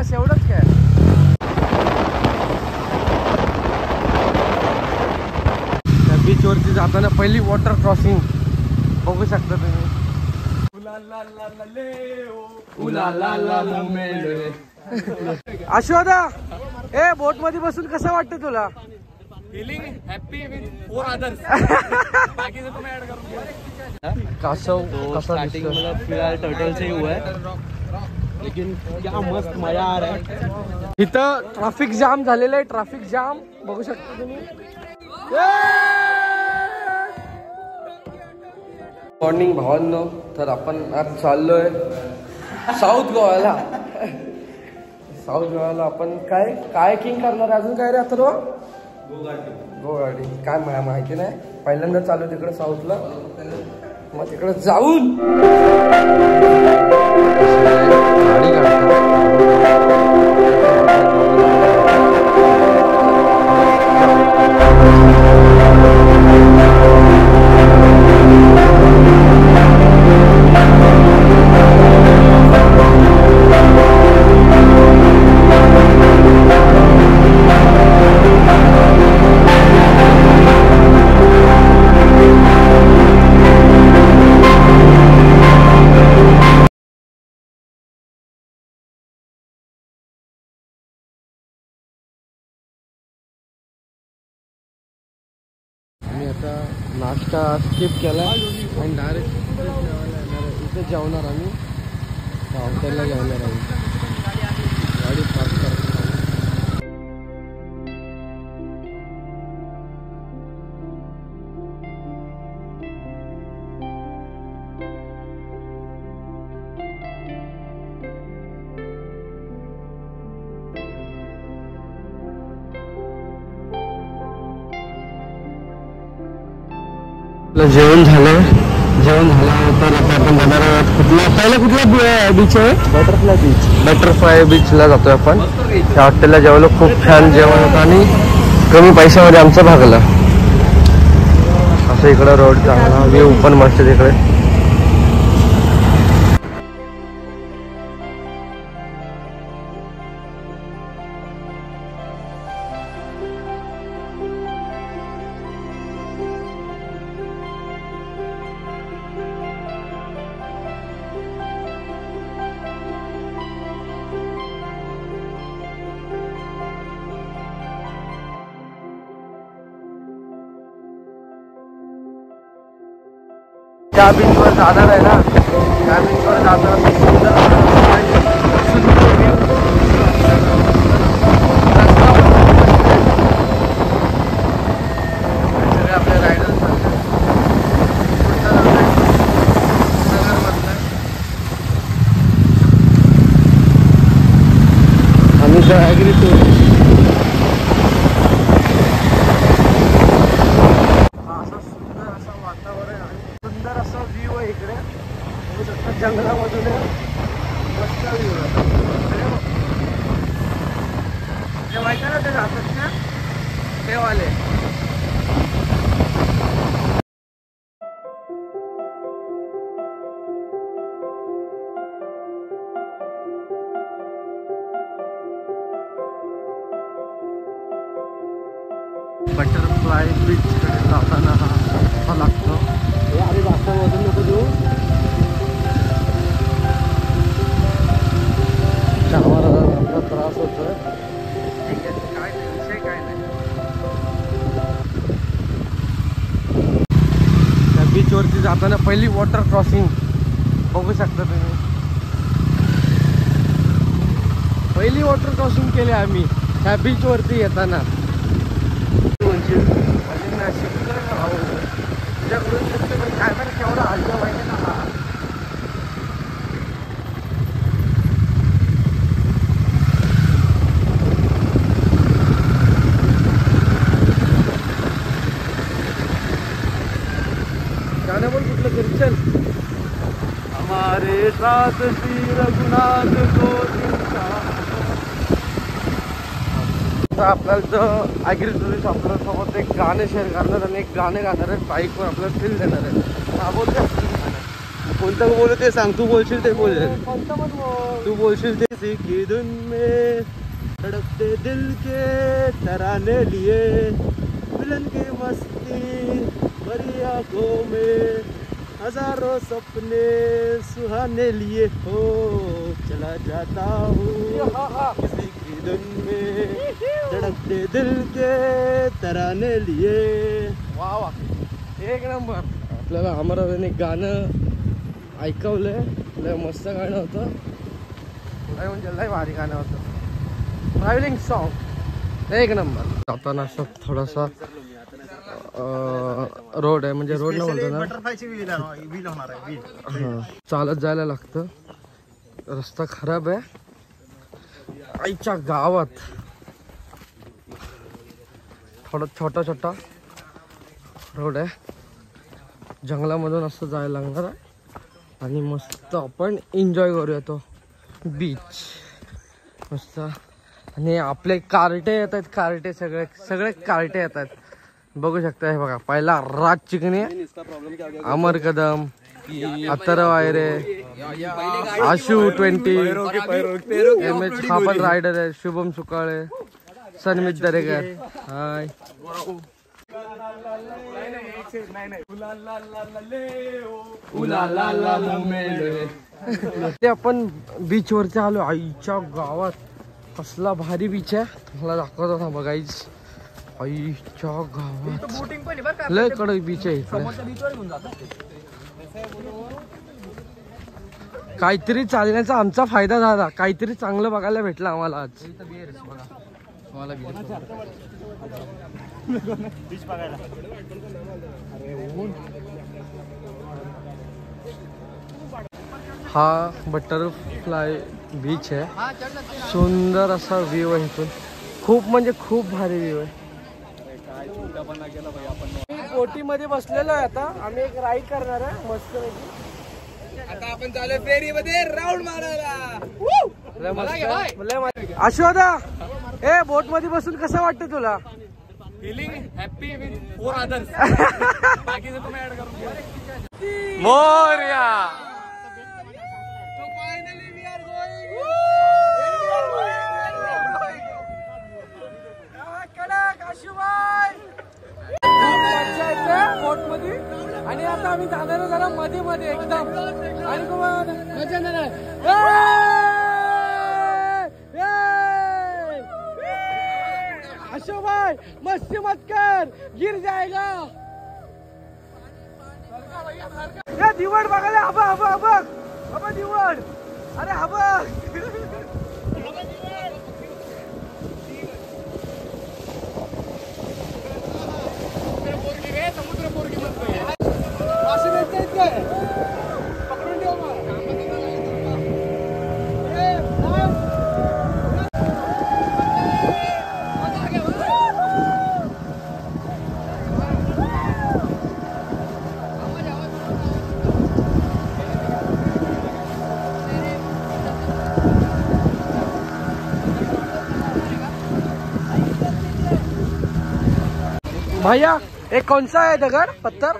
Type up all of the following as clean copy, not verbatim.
बस एवढंच काय. त्या बीच वरती जाताना पहिली वॉटर क्रॉसिंग बघू शकता तुम्ही. अशोदा ए बोट मध्ये बसून कसं वाटतं तुला? फीलिंग हैप्पी विद 4 अदर्स. बाकी से तुम्हें ऐड करूंगा. कासव तो स्टार्टिंग मतलब फिलहाल टर्टल से ही हुआ है, लेकिन क्या मस्त मजा आ रहा है. इथं ट्रॅफिक जाम झालेलं आहे. ट्रॅफिक जाम बघू शकता तुम्ही. मॉर्निंग भावांनो, तर आपण आज चाललोय साऊथ गोव्याला. साऊथ गोव्याला आपण काय कायाकिंग करणार. अजून काय रे अथर्व? गोगाडी काय मला माहिती नाही. पहिल्यांदा चालू तिकडे साऊथला. मग तिकडे जाऊन गाडी काढतो. मी आता नाश्ता स्किप केला आणि डायरेक्ट इथे जेवणार. आम्ही हॉटेलला जेवणार आम्ही. गाडी पार्क करतो. जेवण झालं. जेवण झाल्यानंतर आता आपण जाणार आहोत कुठला बीच आहे? Butterfly beach. बटरफ्लाय बीचला जातोय आपण. त्या हॉटेलला जेवलो. खूप छान जेवण होतं आणि कमी पैशामध्ये आमचं भागलं. असं इकडं रोड चांगला व्ह्यू पण मस्त तिकडे. त्या बीचवर जाणार आहे ना. त्या बीचवर जाताना सगळे आपले रायडर्स आम्ही तर ॲग्री टू. जंगलामधून मस्त व्ह्यू आहे. ते माहिती ना ते जातात ना ते वाले. बटरफ्लाय बीचकडे जाताना हा लागतो. अरे जास्त वजन नको देऊ. आपला त्रास होतोय. ठीक आहे काय नाही विषय काय नाही. त्या बीच वरती जाताना पहिली वॉटर क्रॉसिंग बघू शकता तुम्ही. पहिली वॉटर क्रॉसिंग केली आम्ही त्या बीच वरती येताना. म्हणजे तुझ्याकडून काय बरं केवढा हलका माहिती ना. गाणं पण कुठलं तरी चल. हमारे साथ श्री रघुनाथ को आपल्याला तर ॲग्री टुरिस्ट आपल्यासोबत एक गाणं शेअर करणार आणि एक गाणं गाणार आहे. बाईकवर आपल्याला फील देणार आहे. हा बोलते कोणतं बोलू ते सांग, तू बोलशील ते बोल. कोणतं पण बोल. तू बोलशील ते. की धुन में धड़कते दिल के तराने लिए, मिलन की मस्ती भरी आंखों में हजारों सपने सुहाने लिए हो, चला जाता हूँ किसी की धुन में धड़कते दिल के तराने लिए. वा वा, एक नंबर. आपल्याला अमरावतीने गाणं ऐकवलंय, लय मस्त गाणं होतं. लय म्हणजे लय भारी गाणं होतं. ट्रॅव्हलिंग सॉन्ग एक नंबर. जाताना असं थोडासा रोड आहे, म्हणजे रोड न म्हणतो ना, चालत जायला लागतं. रस्ता खराब आहे. आईच्या गावात थोडा छोटा छोटा रोड आहे. जंगलामधून असं जायला लागणार आहे आणि मस्त आपण एन्जॉय करूया तो बीच मस्त. आणि आपले कार्टे येत आहेत, कार्टे सगळे कार्टे येत आहेत. बघू शकता. हे बघा, पहिला राज चिकने, अमर कदम, अत्तर वायरे, आशू 20, MS हा पण रायडर आहे, शुभम सुकाळे, सनमित दरेकर. हाय. ते आपण बीच वरती आलो. आईच्या गावात कसला भारी बीच आहे, मला दाखवतो ना बघायच. आईच्या गावात लय कडक बीच आहे इकडे. काहीतरी चालण्याचा आमचा फायदा झाला, काहीतरी चांगलं बघायला भेटलं आम्हाला आज. हा बटरफ्लाय बीच आहे. सुंदर असा व्ह्यू आहे इथून. खूप म्हणजे खूप भारी व्ह्यू आहे. बोटी मध्ये बसलेलो आहे. आता आम्ही एक राईड करणार आहे मस्त पैकी. आता आपण चालू फेरीमध्ये राऊंड मारायला. अशोदा, ए बोट मध्ये बसून कसं वाटतं तुला? Feeling happy with 4 others. बाकीचे तुम्ही ऍड करून घ्या. मोरया. बोट मध्ये आणि आता आम्ही जाणार जरा मध्ये मध्ये एकदम. आणि मजा येणार. अशो भाई मस्ती मत कर, गिर जाएगा. या दिवड बघायला. हबा हबा हबा हबा दिवड. अरे हबा. समुद्र पोरगी म्हणतोय. मासे भेटतायत काय? पकडून ठेव मग. भैया एक कौन सा है दगड़ पत्थर?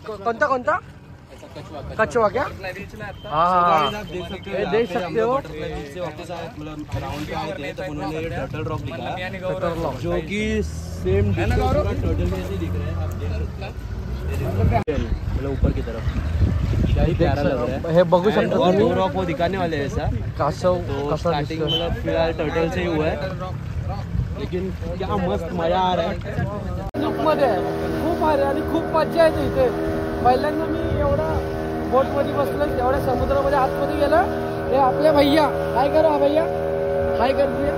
कौनता कौनता? कछुआ क्या? हाँ देख सकते हो. टर्टल रॉक लिखा है, जो कि सेम टर्टल जैसे दिख रहा है. आप देख सकते हैं मतलब ऊपर की तरफ. क्या ही प्यारा लग रहा है. हे बघू शकता तुम्ही. रॉक वो दिखाने वाले हैं ऐसा. कासव तो स्टार्टिंग मतलब फिलहाल टर्टल से ही हुआ है, लेकिन क्या मस्त मजा आ रहा है. मध्ये खूप भारी आणि खूप मजा येते इथे. पहिल्यांदा मी एवढा बोट मध्ये बसलो, एवढ्या समुद्रामध्ये आतमध्ये गेलो. हे आपले भैया, हाय करो. हा भैया हाय कर दिया.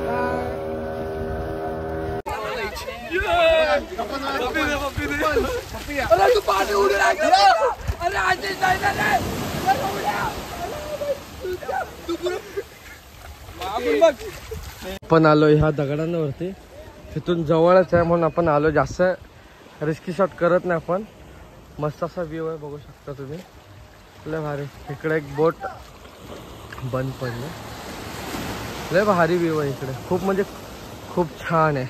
अरे तू पाणी उडून लागला. अरे आजीच जायला नाही. आपण आलो ह्या दगडांवरती. तिथून जवळच आहे म्हणून आपण आलो. जास्त रिस्की शॉट करत नाही आपण. मस्त असा व्ह्यू आहे, बघू शकता तुम्ही. लय भारी. इकडे एक बोट बंद पडलं. लय भारी व्ह्यू आहे इकडे. खूप म्हणजे खूप छान आहे.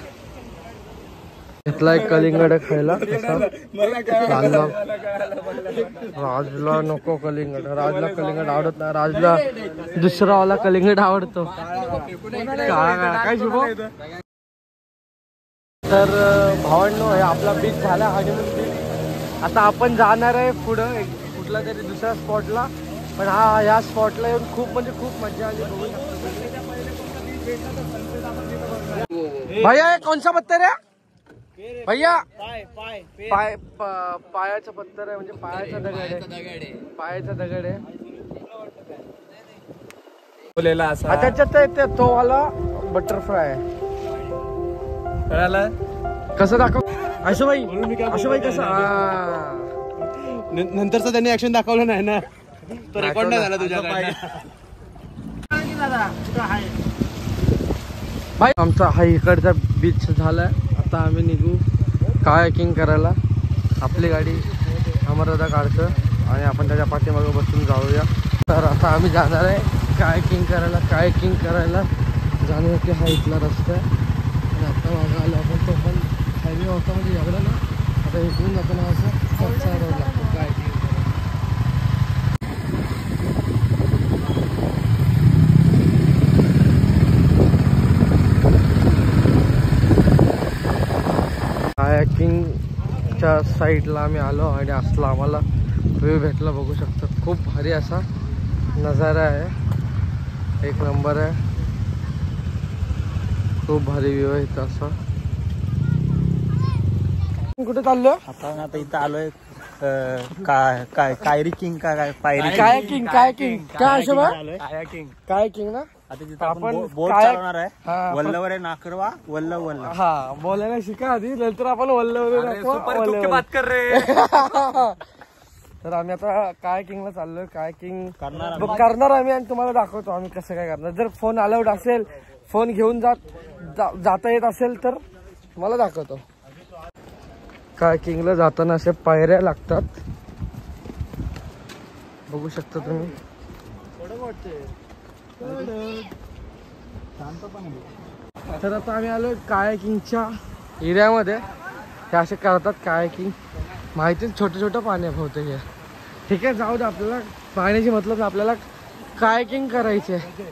घेतलाय कलिंगड खायला. राजला नको कलिंगड, राजला कलिंगड आवडत नाही. राजला दुसरा वाला कलिंगड आवडतो. काय शुभ. तर भावांनो हे आपला बीच झाला हनीमून बीच. आता आपण जाणार आहे पुढं कुठला तरी दुसऱ्या स्पॉटला. पण ह्या स्पॉटला येऊन खूप म्हणजे खूप मजा आली. बघू शकतो भैया. कौन सा पत्थर है भैया? पाय पायाचा पत्थर आहे म्हणजे पायाचा दगड आहे. पायाचा दगड आहे. त्याच्यात तो वाला बटरफ्लाय आहे. कसं दाखव आशुभाई. आशुभाई कसं नंतरच त्यांनी ऍक्शन दाखवलं नाही ना. तो रेकॉर्ड नाही झाला तुझ्या. भाई आमचा हा इकडचा बीच झालाय. आता आम्ही निघू कायाकिंग करायला. आपली गाडी अमरदादा काढतं आणि आपण त्याच्या पाठीमागे बसून जाऊया. तर आता आम्ही जाणार आहे कायाकिंग करायला. कायाकिंग करायला जाण्यासाठी हा इथला रस्ता आहे. आणि आता मागं आलो आपण. तो पण हायवे होता म्हणजे एवढा ना. आता इकडून जाताना असं कच्चा रोड लागतो कायाकिंग. कायाकिंगच्या साईडला आम्ही आलो आणि असला आम्हाला व्ह्यू भेटला. बघू शकतो खूप भारी असा नजारा आहे. एक नंबर आहे. खूप भारी व्ह्यू आहे इथं असा. कुठे चाललो आता इथं आलोय कायरी किंग काय कायाकिंग. कायाकिंग काय अशोभा? कायाकिंग ना. आता जिथं आपण बोट चालवणार आहे. वल्लवर आहे नाकरवा. वल्लव हा बोलायला शिका आधी, नंतर आपण वल्लव. तर आम्ही आता कायाकिंगला चाललोय. कायाकिंग करणार आम्ही आणि तुम्हाला दाखवतो आम्ही कसं काय करणार. जर फोन अलाउड असेल, फोन घेऊन जाता येत असेल तर तुम्हाला दाखवतो. कायाकिंगला जाताना अशा पायऱ्या लागतात. बघू शकता तुम्ही. तर आता आम्ही आलोय कायाकिंगच्या एरियामध्ये. हे असे करतात कायाकिंग. माहिती छोटं छोटं पाणी आहे बहुतेक हे. ठीक आहे जाऊ दे. आपल्याला पाण्याची मतलब आपल्याला कायाकिंग करायची आहे.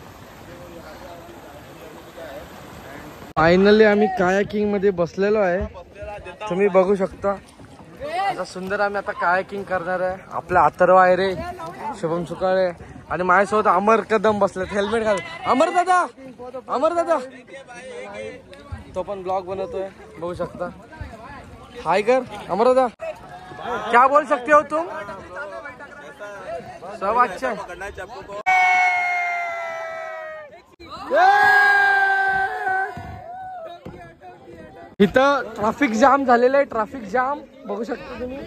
फायनली आम्ही कायाकिंग मध्ये बसलेलो आहे. तुम्ही बघू शकता. आता सुंदर आम्ही आता कायाकिंग करणार आहे. आपल्या अथर्व आहे रे, शुभम सुकाळे आणि माझ्यासोबत अमर कदम बसलेत हेल्मेट घाल. अमर दादा, अमर दादा तो पण ब्लॉग बनवतोय. बघू शकता. हाय कर अमर दादा. क्या बोल सकते हो तुम? सब अच्छा है. इथं ट्रॅफिक जाम झालेलं आहे. ट्रॅफिक जाम बघू शकता तुम्ही.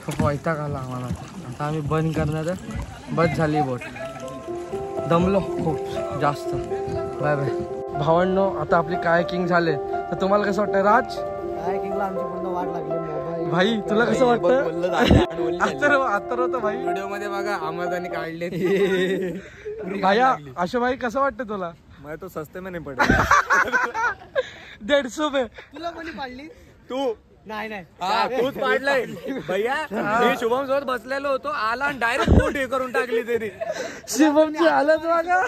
खूप वैताग आला आम्हाला. आता आम्ही बंद करणार आहे. बंद झाली बोट. दमलो खूप जास्त. बाय बाय भावांनो. आता आपली कायाकिंग झाले. तर तुम्हाला कसं वाटतं राज? कायाकिंगला आमची पूर्ण वाट लागली. भाई तुला कसं वाटतं? अथर्व तर भाई व्हिडिओ मध्ये बघा अमरदानी काढले. भैया आशुभाई कसं वाटतं तुला? मैं तो सस्ते में नहीं पड़े. 150 में. तुला कोणी पाडली? तू नाही तूच पाडलाय भैया. मी शुभम सोबत बसलेलो होतो. आला आणि डायरेक्ट बोट हे करून टाकली तरी. शुभमची हालत बघा.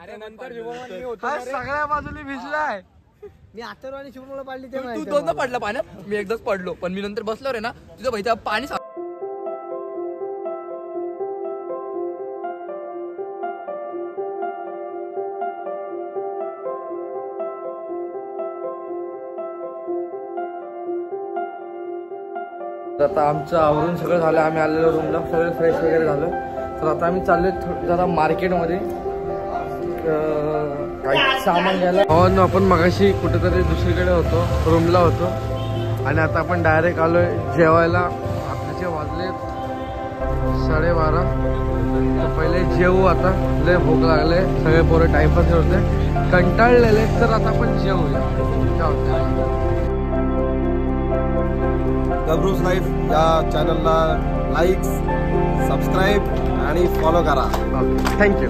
अरे नंतर शुभम होतो सगळ्या बाजूने भिजलाय. मी अथर्व आणि शुभमला पाडली ते तू दोनदा पडला पाण्यात. मी एकदाच पडलो. पण मी नंतर बसलो रे ना तुझं भाई पाणी. आता आमचं आवरून सगळं झालं. आम्ही आलेलो रूमला. सगळं फ्रेश वगैरे झालं. तर आता आम्ही चाललोय जरा मार्केटमध्ये काही सामान घ्यायला. आपण मगाशी कुठेतरी दुसरीकडे होतो, रूमला होतो. आणि आता आपण डायरेक्ट आलोय जेवायला. आताचे वाजले 12:30. तर पहिले जेवू. आता लय भूक लागले. सगळे पोरं टाइमपास होते, कंटाळलेले. तर आता आपण जेवूया. गब्रूज लाईफ या चॅनलला लाईक, सबस्क्राईब आणि फॉलो करा. थँक्यू.